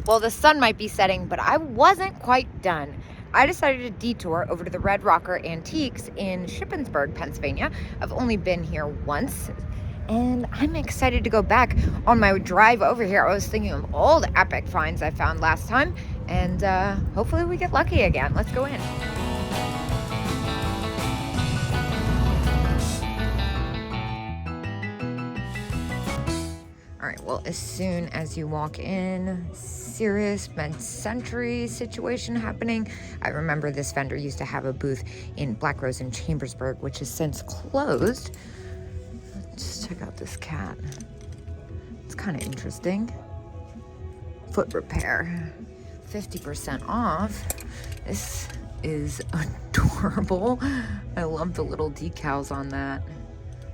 Well, the sun might be setting, but I wasn't quite done. I decided to detour over to the Red Rocker Antiques in Shippensburg, Pennsylvania. I've only been here once, and I'm excited to go back. On my drive over here, I was thinking of all the epic finds I found last time, and hopefully we get lucky again. Let's go in. All right, well, as soon as you walk in, serious mid-century situation happening. I remember this vendor used to have a booth in Black Rose in Chambersburg, which has since closed. Just check out this cat. It's kind of interesting. Foot repair, 50% off. This is adorable. I love the little decals on that.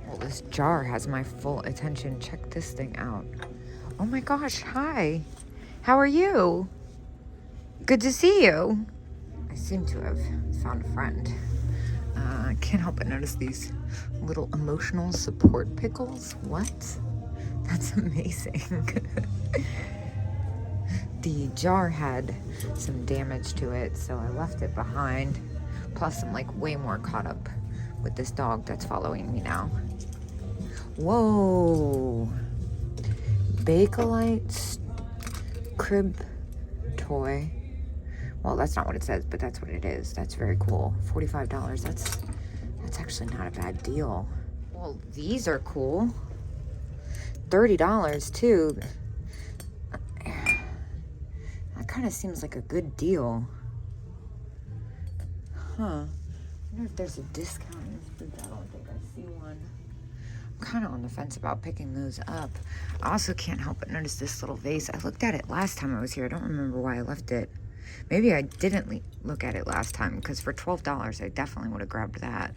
Well, this jar has my full attention. Check this thing out. Oh my gosh, hi. How are you? Good to see you. I seem to have found a friend. I can't help but notice these little emotional support pickles. What? That's amazing. The jar had some damage to it, so I left it behind. Plus, I'm like way more caught up with this dog that's following me now. Whoa. Bakelite crib toy. Well, that's not what it says, but that's what it is. That's very cool. $45. That's actually not a bad deal. Well, these are cool. $30 too. That kind of seems like a good deal. Huh. I wonder if there's a discount in this booth. I don't think I see one. I'm kind of on the fence about picking those up. I also can't help but notice this little vase. I looked at it last time I was here. I don't remember why I left it. Maybe I didn't look at it last time, because for $12, I definitely would have grabbed that.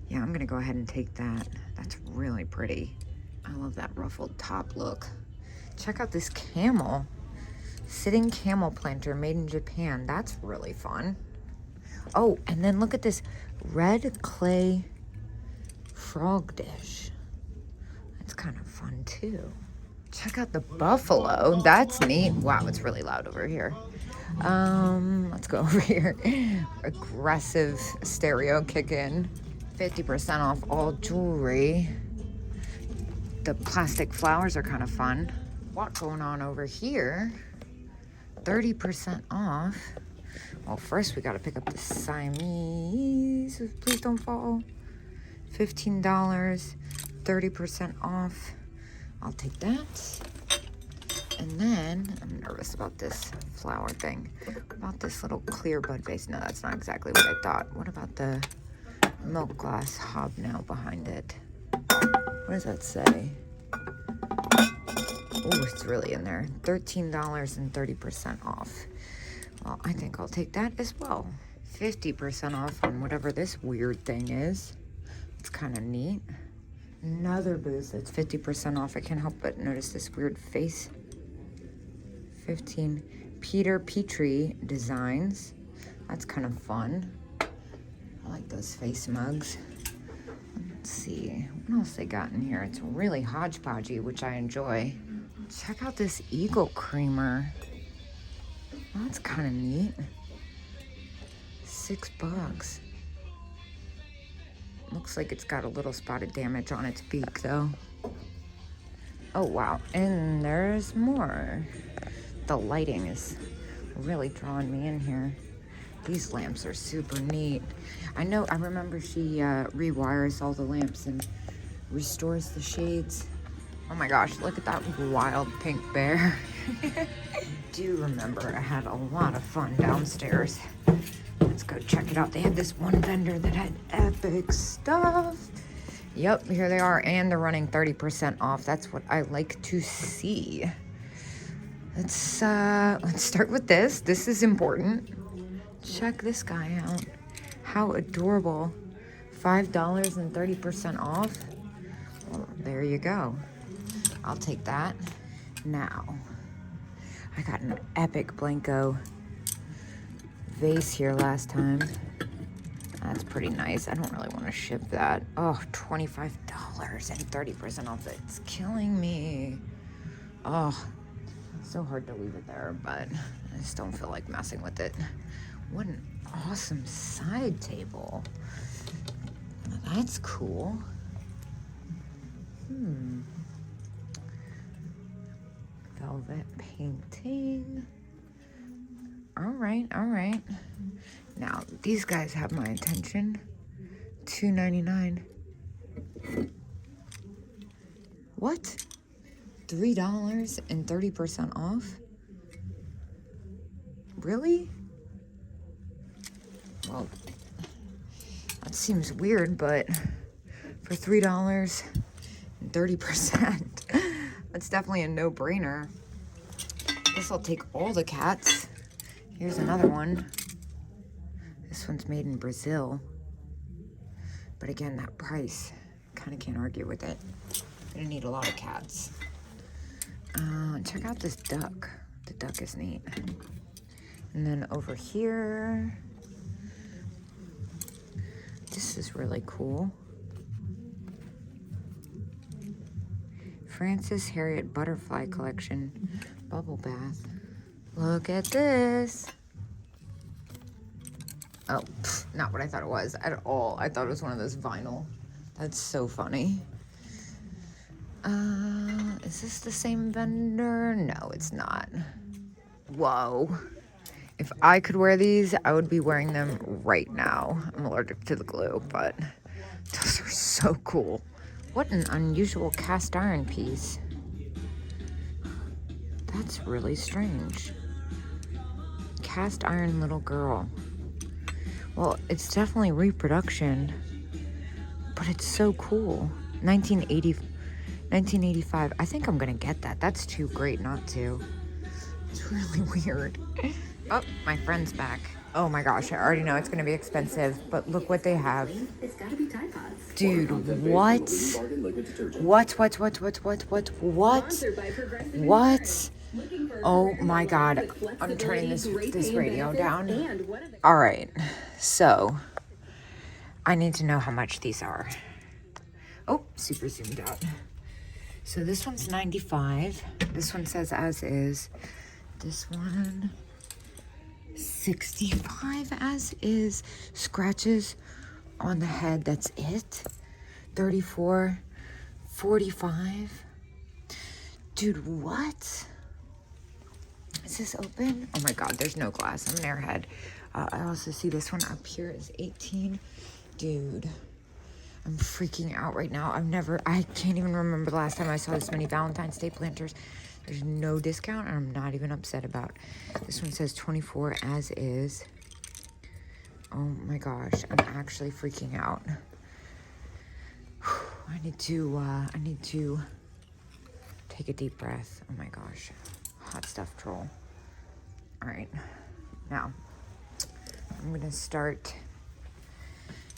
Yeah, I'm going to go ahead and take that. That's really pretty. I love that ruffled top look. Check out this camel. Sitting camel planter made in Japan. That's really fun. Oh, and then look at this red clay frog dish. That's kind of fun too. Check out the buffalo. That's neat. Wow, it's really loud over here. Let's go over here. Aggressive stereo kick in. 50% off all jewelry. The plastic flowers are kind of fun. What's going on over here? 30% off. Well, first we gotta pick up the Siamese. Please don't fall. $15, 30% off. I'll take that. And then, I'm nervous about this flower thing. What about this little clear bud vase? No, that's not exactly what I thought. What about the milk glass hobnail behind it? What does that say? Oh, it's really in there. $13 and 30% off. Well, I think I'll take that as well. 50% off on whatever this weird thing is. It's kind of neat. Another booth that's 50% off. I can't help but notice this weird face. 15 Peter Petrie designs. That's kind of fun. I like those face mugs. Let's see what else they got in here. It's really hodgepodgey, which I enjoy. Check out this eagle creamer. That's kind of neat. $6. Looks like it's got a little spotted damage on its beak though. Oh wow, and there's more. The lighting is really drawing me in here. These lamps are super neat. I remember she rewires all the lamps and restores the shades. Oh my gosh, look at that wild pink bear. I do remember I had a lot of fun downstairs. Let's go check it out. They had this one vendor that had epic stuff. Yep, here they are, and they're running 30% off. That's what I like to see. Let's start with this. This is important. Check this guy out. How adorable. $5 and 30% off. Well, there you go. I'll take that. Now, I got an epic Blanco vase here last time. That's pretty nice. I don't really want to ship that. Oh, $25 and 30% off. It's killing me. Oh, So hard to leave it there, but I just don't feel like messing with it. What an awesome side table. That's cool. Velvet painting. All right. Now, these guys have my attention. $2.99. What? $3 and 30% off? Really? Well, that seems weird, but for $3 and 30%, that's definitely a no-brainer. Guess I'll take all the cats. Here's another one. This one's made in Brazil. But again, that price, kind of can't argue with it. Gonna need a lot of cats. Check out this duck. The duck is neat. And then over here, this is really cool. Francis Harriet Butterfly Collection Bubble Bath. Look at this. Oh, not what I thought it was at all. I thought it was one of those vinyl. That's so funny. Is this the same vendor? No, it's not. Whoa. If I could wear these, I would be wearing them right now. I'm allergic to the glue, but those are so cool. What an unusual cast iron piece. That's really strange. Cast iron little girl. Well, it's definitely reproduction, but it's so cool. 1985. I think I'm gonna get that. That's too great not to. It's really weird. Oh, my friend's back. Oh my gosh, I already know it's gonna be expensive, but look what they have. It's gotta be Tide Pods. Dude, what? What? Oh my God, I'm turning this radio down. All right, so I need to know how much these are. Oh, super zoomed out. So this one's $95. This one says as is. This one, $65 as is. Scratches on the head, that's it. $34, $45. Dude, what? Is this open? Oh my God, there's no glass. I'm an airhead. I also see this one up here is $18. Dude, I'm freaking out right now. I can't even remember the last time I saw this many Valentine's Day planters. There's no discount, and I'm not even upset about. This one says 24 as is. Oh my gosh, I'm actually freaking out. I need to take a deep breath. Oh my gosh. Hot stuff troll. All right, now I'm gonna start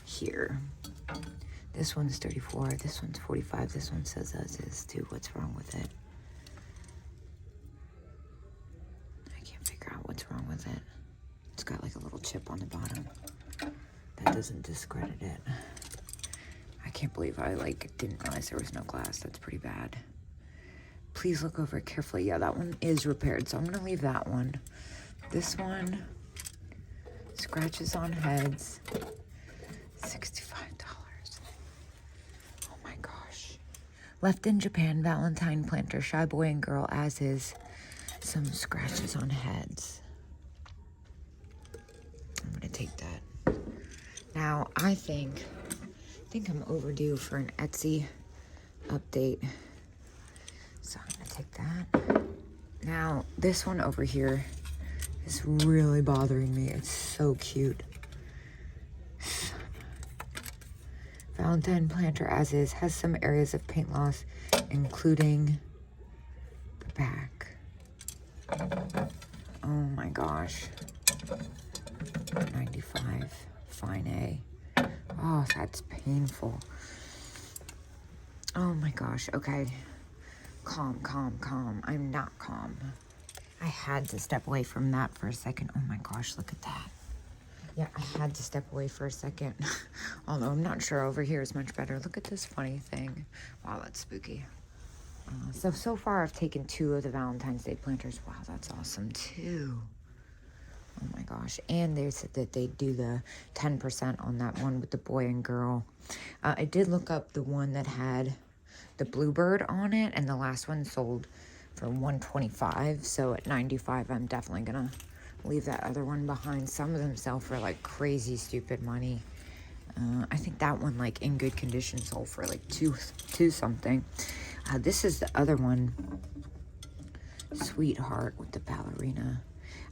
here. This one's 34, this one's 45, this one says as is too. What's wrong with it? I can't figure out what's wrong with it. It's got like a little chip on the bottom. That doesn't discredit it. I can't believe I didn't realize there was no glass. That's pretty bad. Please look over it carefully. Yeah, that one is repaired, so I'm gonna leave that one. This one, scratches on heads, $65. Oh my gosh. Left in Japan, Valentine planter, shy boy and girl as is. Some scratches on heads. I'm gonna take that. Now, I think I'm overdue for an Etsy update. So I'm gonna take that. Now, this one over here is really bothering me. It's so cute. Valentine planter as is, has some areas of paint loss, including the back. Oh my gosh. 95, fine A. Oh, that's painful. Oh my gosh, okay. Calm. I'm not calm. I had to step away from that for a second. Oh my gosh, look at that. Yeah, I had to step away for a second. Although I'm not sure over here is much better. Look at this funny thing. Wow, that's spooky. So far I've taken 2 of the Valentine's Day planters. Wow, that's awesome too. Oh my gosh. And they said that they do the 10% on that one with the boy and girl. I did look up the one that had the bluebird on it, and the last one sold for $125. So at $95, I'm definitely gonna leave that other one behind. Some of them sell for like crazy stupid money. I think that one, like in good condition, sold for like two something. This is the other one, Sweetheart with the ballerina.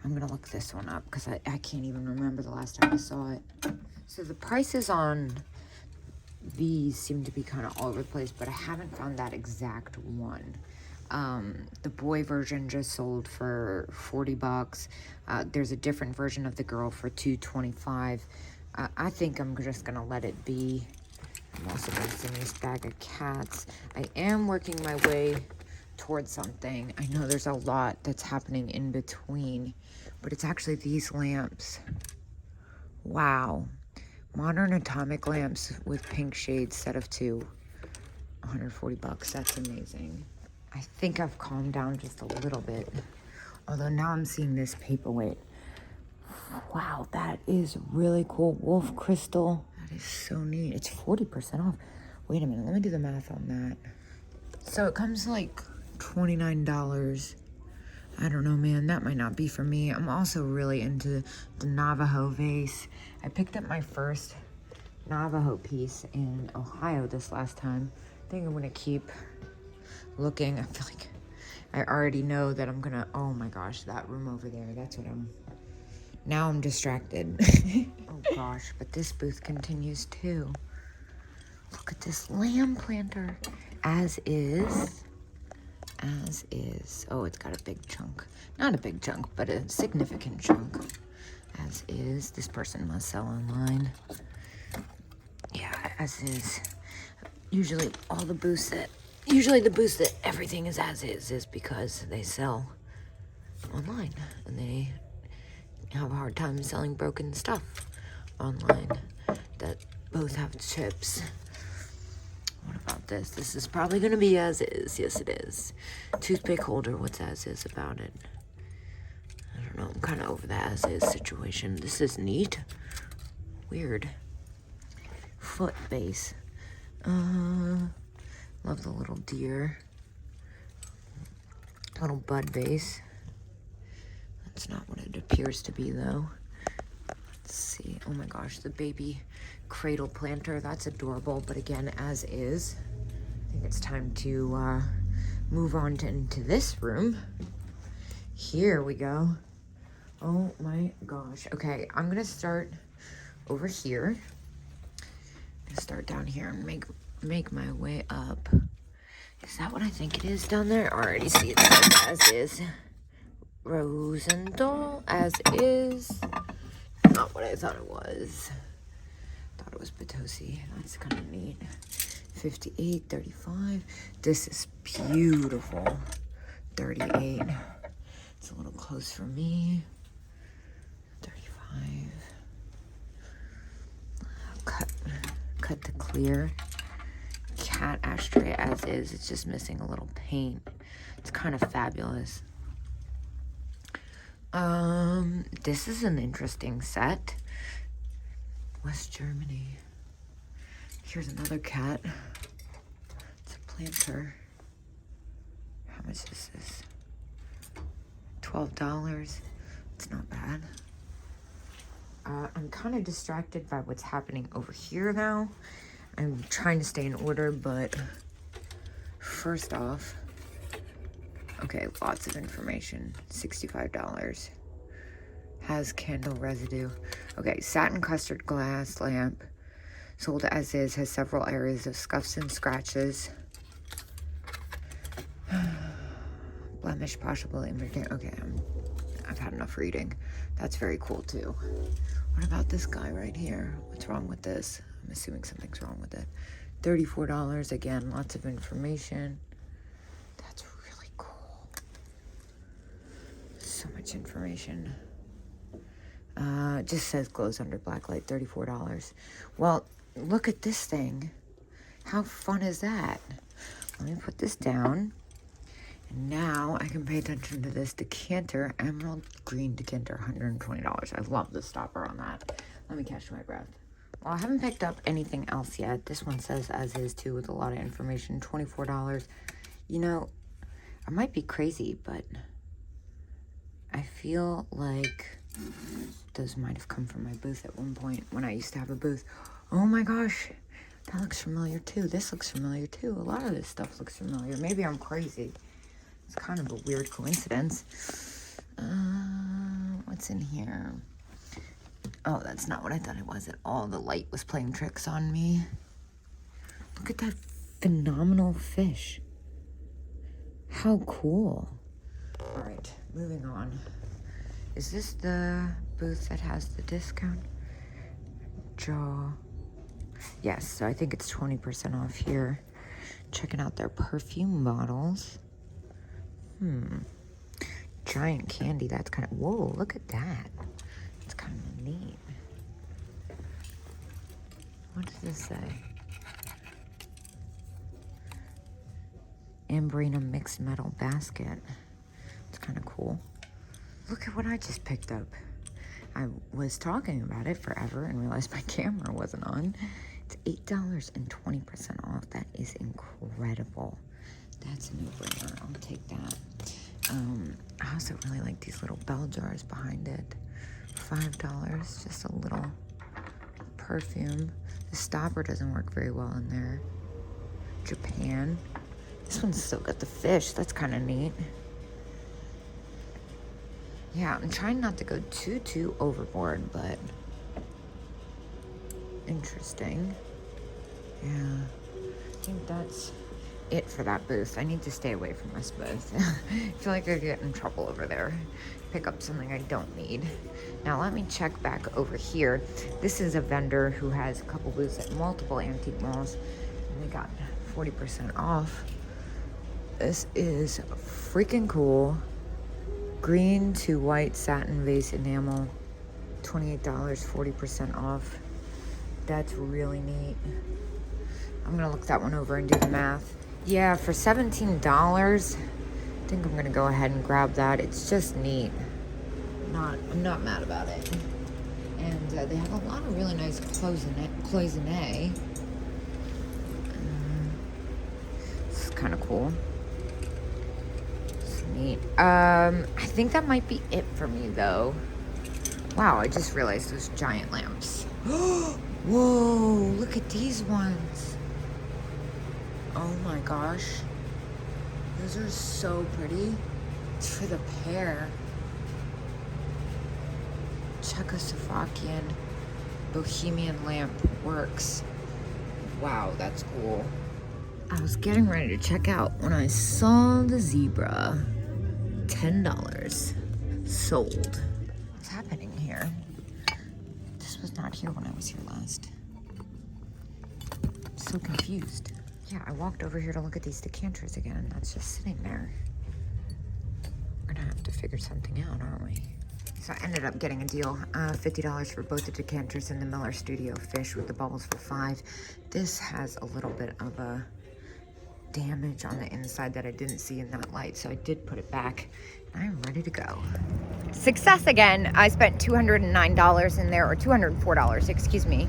I'm gonna look this one up because I can't even remember the last time I saw it. So the prices on these seem to be kind of all over the place, but I haven't found that exact one. The boy version just sold for $40. There's a different version of the girl for $225. I think I'm just gonna let it be. I'm also gonna send this bag of cats. I am working my way towards something. I know there's a lot that's happening in between, but it's actually these lamps. Wow. Modern atomic lamps with pink shades, set of 2. $140. That's amazing. I think I've calmed down just a little bit. Although now I'm seeing this paperweight. Wow, that is really cool. Wolf crystal. That is so neat. It's 40% off. Wait a minute, let me do the math on that. So it comes like $29. I don't know, man. That might not be for me. I'm also really into the Navajo vase. I picked up my first Navajo piece in Ohio this last time. I think I'm gonna keep looking. I feel like I already know that I'm gonna, oh my gosh, that room over there. That's what now I'm distracted. Oh gosh, but this booth continues too. Look at this lamb planter. As is. Oh, it's got a big chunk. Not a big chunk, but a significant chunk. As is. This person must sell online. Yeah, as is. Usually the booths that everything is as is because they sell online and they have a hard time selling broken stuff online that both have chips. What about this? This is probably going to be as is. Yes, it is. Toothpick holder. What's as is about it? I don't know. I'm kind of over the as is situation. This is neat. Weird. Foot base. Love the little deer. Little bud vase. That's not what it appears to be, though. Let's see. Oh my gosh, the baby cradle planter. That's adorable, but again, as is. I think it's time to move on into this room. Here we go. Oh my gosh. Okay, I'm gonna start over here. I'm gonna start down here and make my way up. Is that what I think it is down there? I already see it as is. Rosendahl, as is. Not what I thought it was. Thought it was Potosi. That's kind of neat. 58, 35. This is beautiful. 38. It's a little close for me. 35. Cut to clear. Cat ashtray as is. It's just missing a little paint. It's kind of fabulous. This is an interesting set. West Germany. Here's another cat. It's a planter. How much is this? $12. It's not bad. I'm kind of distracted by what's happening over here now. I'm trying to stay in order, but first off, okay, lots of information. $65. Has candle residue. Okay, satin custard glass lamp. Sold as is. Has several areas of scuffs and scratches. Blemish possible immigrant. Okay, I've had enough reading. That's very cool too. What about this guy right here? What's wrong with this? I'm assuming something's wrong with it. $34. Again, lots of information. That's really cool. So much information. It just says glows under black light, $34. Well, look at this thing. How fun is that? Let me put this down. And now I can pay attention to this decanter, emerald green decanter, $120. I love the stopper on that. Let me catch my breath. Well, I haven't picked up anything else yet. This one says as is too with a lot of information, $24. You know, I might be crazy, but I feel like those might have come from my booth at one point when I used to have a booth. Oh my gosh, that looks familiar too. This looks familiar too. A lot of this stuff looks familiar. Maybe I'm crazy. It's kind of a weird coincidence. What's in here? Oh, that's not what I thought it was at all. The light was playing tricks on me. Look at that phenomenal fish. How cool. All right, moving on. Is this the booth that has the discount? Jaw. Yes, so I think it's 20% off here. Checking out their perfume bottles. Giant candy, that's kind of, whoa, look at that. It's kind of neat. What does this say? Ambrina mixed metal basket. It's kind of cool. Look at what I just picked up. I was talking about it forever and realized my camera wasn't on. It's $8 and 20% off. That is incredible. That's a no-brainer. I'll take that. I also really like these little bell jars behind it. $5, just a little perfume. The stopper doesn't work very well in there. Japan. This one's still got the fish. That's kind of neat. Yeah, I'm trying not to go too overboard, but interesting. Yeah, I think that's it for that booth. I need to stay away from this booth. I feel like I get in trouble over there. Pick up something I don't need. Now let me check back over here. This is a vendor who has a couple booths at multiple antique malls, and they got 40% off. This is freaking cool. Green to white satin vase enamel, $28, 40% off. That's really neat. I'm gonna look that one over and do the math. Yeah, for $17, I think I'm gonna go ahead and grab that. It's just neat. I'm not mad about it. And they have a lot of really nice cloisonne. This is kind of cool. Neat. I think that might be it for me though. Wow, I just realized those giant lamps. Whoa, look at these ones. Oh my gosh. Those are so pretty. It's for the pair. Czechoslovakian Bohemian lamp works. Wow, that's cool. I was getting ready to check out when I saw the zebra. $10 sold. What's happening here? This was not here when I was here last. I'm so confused. Yeah, I walked over here to look at these decanters again, and that's just sitting there. We're gonna have to figure something out, aren't we? So I ended up getting a deal, $50 for both the decanters and the Miller Studio Fish with the bubbles for $5. This has a little bit of a damage on the inside that I didn't see in that light, so I did put it back, and I'm ready to go. Success again. I spent $209 in there, or $204, excuse me.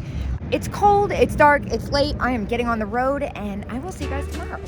It's cold, it's dark, it's late. I am getting on the road, and I will see you guys tomorrow.